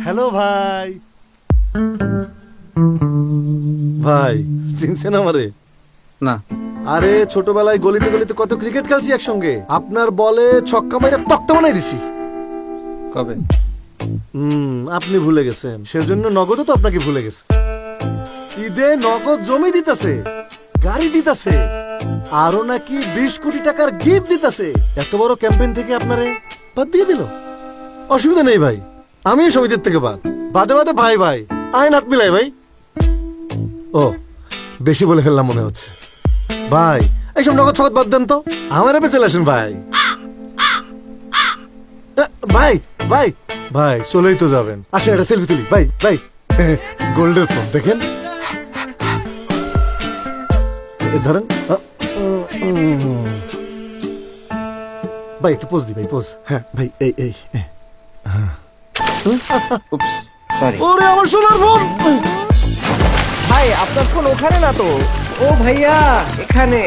Hello ভাই। ভাই চিনছেন আমারে? না। আরে ছোটবেলায় গলিতে গলিতে কত ক্রিকেট খেলছি একসঙ্গে। আপনার বলে ছক্কা মাইরা তক্তা বানাই দিছি। কবে? আপনি ভুলে গেছেন, সেজন্য নগদও তো আপনাকে ভুলে গেছে। ঈদে নগদ জমি দিতেছে, গাড়ি দিতেছে, আরো নাকি 20 কোটি টাকার গিফট দিতেছে। এত বড় ক্যাম্পেইন থেকে আপনারে বাদ দিয়ে দিল। অসুবিধা নেই ভাই, আমি সমিতির থেকে বাদে বাদে ভাই ভাই আইন হাত মিলাই ভাই। ও বেশি বলে ফেললাম মনে হচ্ছে। ভাই এইসব নগদ ছগদ বাদ দেন তো, আমার এপে চলে আসেন ভাই। ভাই ভাই ভাই চলেই তো যাবেন, আসেন একটা সেলফি তুলি। ভাই ভাই গোল্ডের ফোন দেখেন, ধরেন। ভাই একটু পোজ দি ভাই, পোজ। হ্যাঁ ভাই এই এই। উপস, সরি। ওরে আমার সোনার ফোন। ভাই আপনার ফোন ওখানে না তো। ও ভাইয়া এখানে।